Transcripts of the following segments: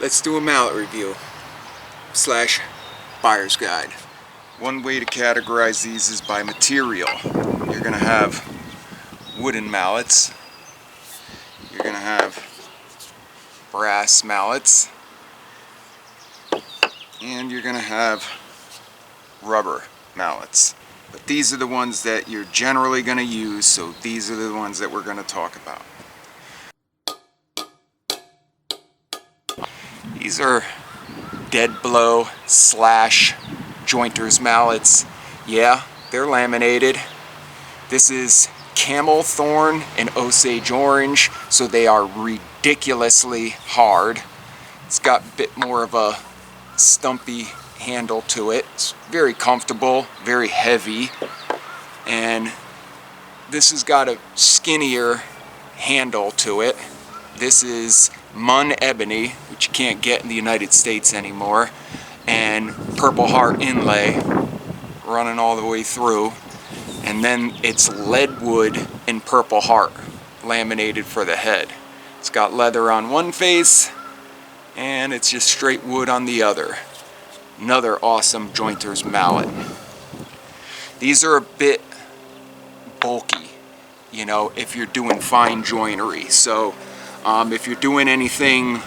let's do a mallet review slash buyer's guide. One way to categorize these is by material. You're going to have wooden mallets. You're going to have brass mallets. And you're going to have rubber mallets. But these are the ones that you're generally going to use, so these are the ones that we're going to talk about. These are dead blow slash jointer's mallets. Yeah, they're laminated. This is camel thorn and Osage orange, so they are ridiculously hard. It's got a bit more of a stumpy handle to it. It's very comfortable, very heavy, and this has got a skinnier handle to it. This is Mun ebony, which you can't get in the United States anymore, and Purple Heart inlay running all the way through, and then it's leadwood and Purple Heart laminated for the head. It's got leather on one face and it's just straight wood on the other. Another awesome jointer's mallet. These are a bit bulky, you know, if you're doing fine joinery. So if you're doing anything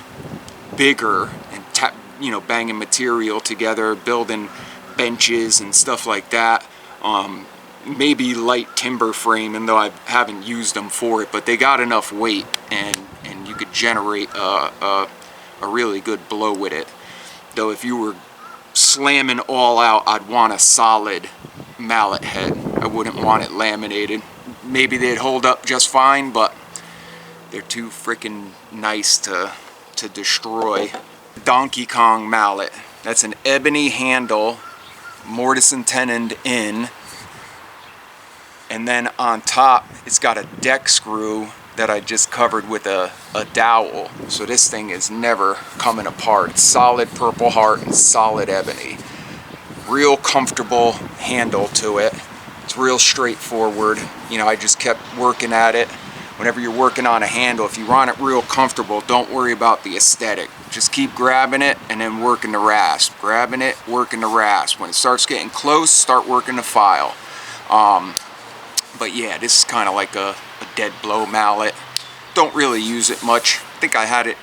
bigger and banging material together, building benches and stuff like that, maybe light timber frame, and though I haven't used them for it, but they got enough weight and you could generate a really good blow with it. Though if you were slamming all out, I'd want a solid mallet head. I wouldn't want it laminated. Maybe they'd hold up just fine, but they're too freaking nice to destroy. Donkey Kong mallet. That's an ebony handle, mortise and tenoned in, and then on top it's got a deck screw that I just covered with a dowel, so this thing is never coming apart. It's solid Purple Heart and solid ebony. Real comfortable handle to it. It's real straightforward. You know, I just kept working at it. Whenever you're working on a handle, if you want it real comfortable, don't worry about the aesthetic. Just keep grabbing it and then working the rasp. Grabbing it, working the rasp. When it starts getting close, start working the file. But yeah, this is kind of like a dead blow mallet. Don't really use it much. I think I had it,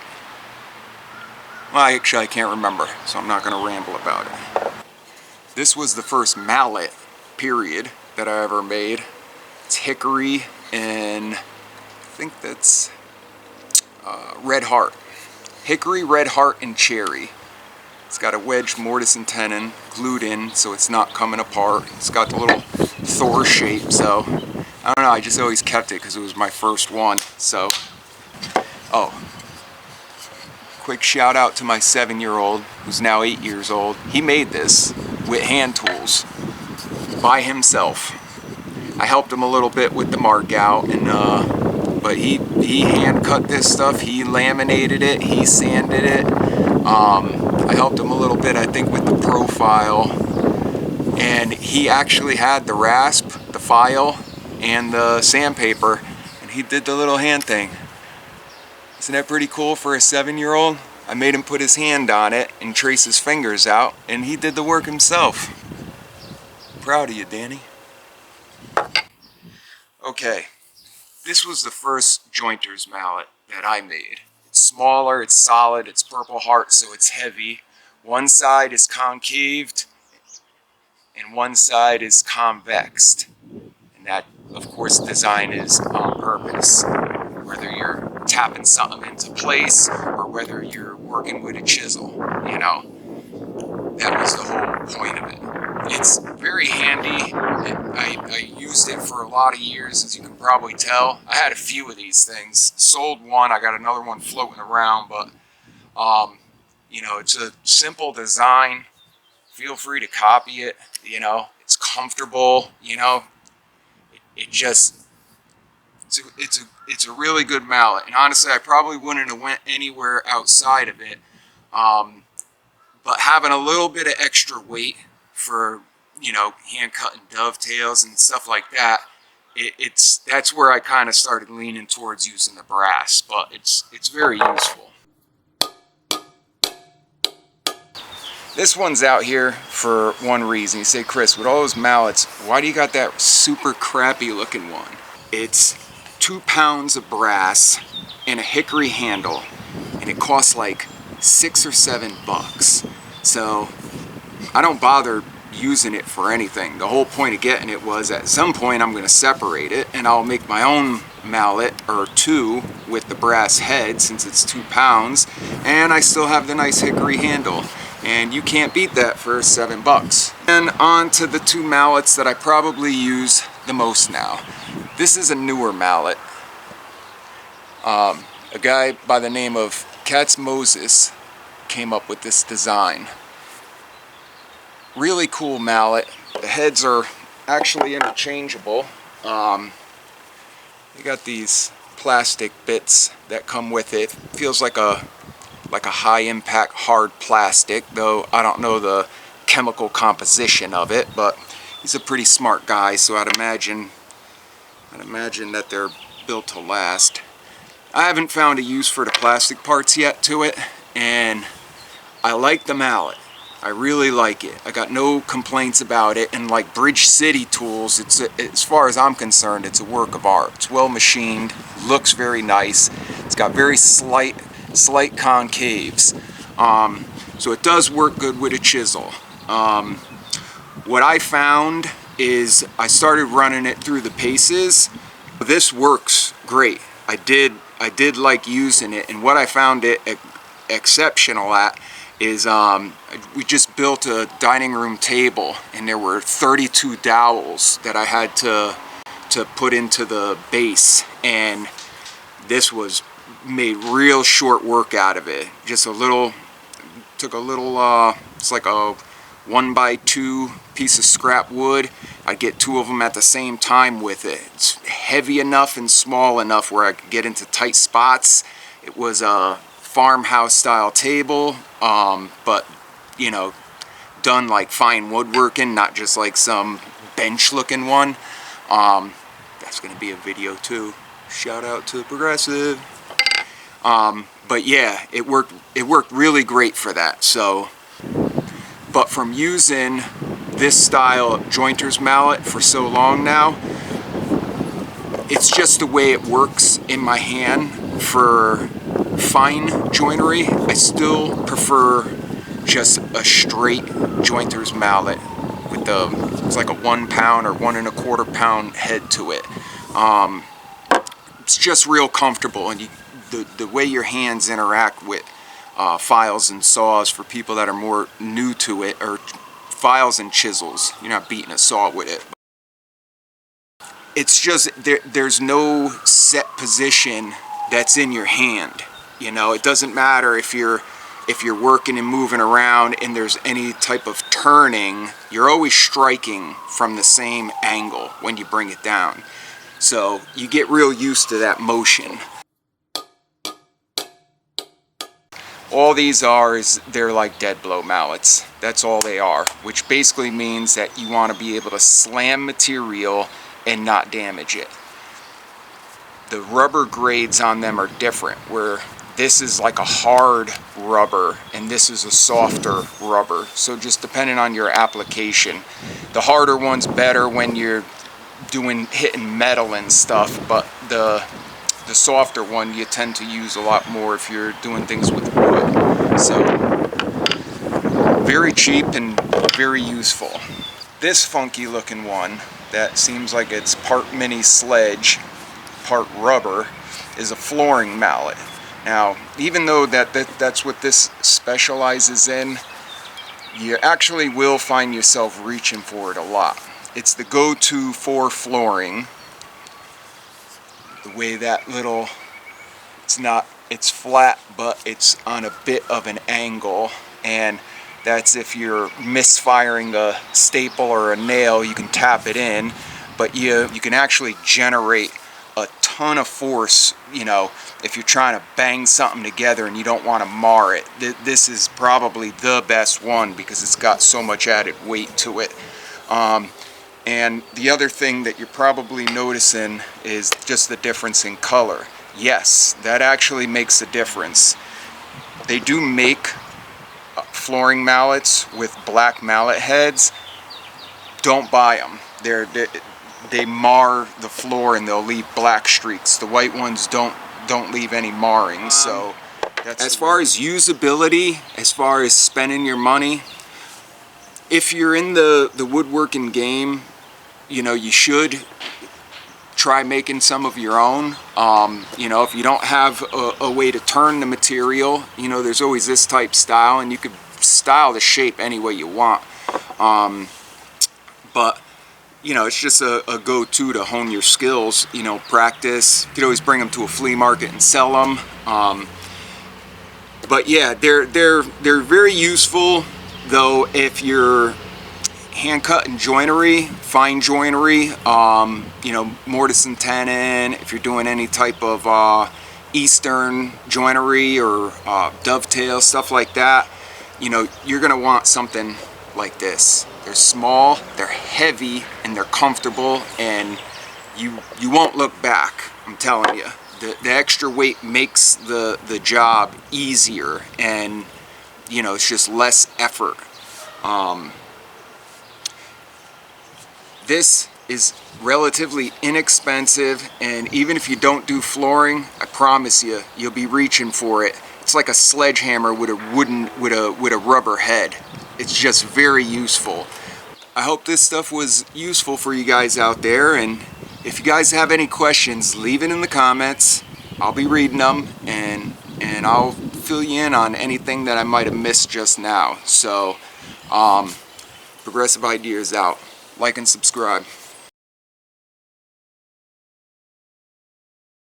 well, actually I can't remember, so I'm not going to ramble about it. This was the first mallet, period, that I ever made. It's hickory and I think that's red heart. Hickory, red heart, and cherry. It's got a wedged mortise and tenon glued in so it's not coming apart. It's got the little Thor shape, so I don't know, I just always kept it because it was my first one. So, oh, quick shout out to my 7-year-old who's now 8 years old. He made this with hand tools by himself. I helped him a little bit with the mark out, and but he hand cut this stuff. He laminated it. He sanded it. I helped him a little bit, I think, with the profile, and he actually had the rasp, the file, and the sandpaper, and he did the little hand thing. Isn't that pretty cool for a 7-year-old? I made him put his hand on it and trace his fingers out, and he did the work himself. Proud of you, Danny. Okay, this was the first jointer's mallet that I made. It's smaller, it's solid, it's Purple Heart, so it's heavy. One side is concaved, and one side is convexed. And that, of course, design is on purpose. Whether you're tapping something into place or whether you're working with a chisel, you know, that was the whole point of it. It's very handy. I used it for a lot of years, as you can probably tell. I had a few of these things. Sold one, I got another one floating around, but you know, it's a simple design. Feel free to copy it, you know. It's comfortable, you know. It's a really good mallet, and honestly I probably wouldn't have went anywhere outside of it, but having a little bit of extra weight for, you know, hand cutting dovetails and stuff like that, that's where I kind of started leaning towards using the brass, but it's very useful. This one's out here for one reason. You say, Chris, with all those mallets, why do you got that super crappy looking one? It's 2 pounds of brass and a hickory handle, and it costs like $6 or $7. So I don't bother using it for anything. The whole point of getting it was at some point I'm going to separate it and I'll make my own mallet or two with the brass head, since it's 2 pounds, and I still have the nice hickory handle, and you can't beat that for $7. And on to the 2 mallets that I probably use the most now. This is a newer mallet. A guy by the name of Katz Moses came up with this design. Really cool mallet. The heads are actually interchangeable. You got these plastic bits that come with it. Feels like a high impact hard plastic, though I don't know the chemical composition of it, but he's a pretty smart guy, so I'd imagine that they're built to last. I haven't found a use for the plastic parts yet to it, and I like the mallet. I really like it. I got no complaints about it, and like Bridge City tools, as far as I'm concerned, it's a work of art. It's well machined, looks very nice. It's got very slight concaves, so it does work good with a chisel. What I found is I started running it through the paces. This works great. I did like using it, and what I found it exceptional at is we just built a dining room table, and there were 32 dowels that I had to put into the base, and this was made real short work out of it. Just took a little, it's like a 1x2 piece of scrap wood. I'd get 2 of them at the same time with it. It's heavy enough and small enough where I could get into tight spots. It was a farmhouse style table, but you know, done like fine woodworking, not just like some bench looking one. That's gonna be a video too. Shout out to Progressive. But yeah, it worked really great for that. So, but from using this style of jointer's mallet for so long now, it's just the way it works in my hand for fine joinery. I still prefer just a straight jointer's mallet with it's like a 1 pound or 1 1/4 pound head to it. It's just real comfortable, and the way your hands interact with files and saws, for people that are more new to it, or files and chisels, you're not beating a saw with it. It's just there's no set position that's in your hand. You know, it doesn't matter if you're working and moving around and there's any type of turning, you're always striking from the same angle when you bring it down. So you get real used to that motion. All these are they're like dead blow mallets. That's all they are, which basically means that you want to be able to slam material and not damage it. The rubber grades on them are different, where this is like a hard rubber and this is a softer rubber. So just depending on your application, the harder one's better when you're hitting metal and stuff, but the softer one you tend to use a lot more if you're doing things with wood. So very cheap and very useful. This funky looking one that seems like it's part mini sledge, part rubber, is a flooring mallet. Now, even though that's what this specializes in, you actually will find yourself reaching for it a lot. It's the go-to for flooring. The way that little, it's flat, but it's on a bit of an angle, and that's if you're misfiring a staple or a nail, you can tap it in, but you can actually generate a ton of force, you know, if you're trying to bang something together and you don't want to mar it. This is probably the best one because it's got so much added weight to it. And the other thing that you're probably noticing is just the difference in color. Yes, that actually makes a difference. They do make flooring mallets with black mallet heads, don't buy them. They mar the floor and they'll leave black streaks. The white ones don't leave any marring. So that's as far as usability, as far as spending your money, if you're in the woodworking game, you know, you should try making some of your own. You know, if you don't have a way to turn the material, you know, there's always this type style, and you could style the shape any way you want. But you know, it's just a go-to to hone your skills. You know, practice. You could always bring them to a flea market and sell them. But yeah, they're very useful, though, if you're hand cutting joinery, fine joinery, you know, mortise and tenon, if you're doing any type of Eastern joinery or dovetail, stuff like that, you know, you're gonna want something like this. They're small, they're heavy, and they're comfortable, and you won't look back, I'm telling you. The extra weight makes the job easier, and you know, it's just less effort. This is relatively inexpensive, and even if you don't do flooring, I promise you, you'll be reaching for it. It's like a sledgehammer with a rubber head. It's just very useful. I hope this stuff was useful for you guys out there, and if you guys have any questions, leave it in the comments. I'll be reading them, and I'll fill you in on anything that I might have missed just now. So, Progressive Ideas out. Like and subscribe.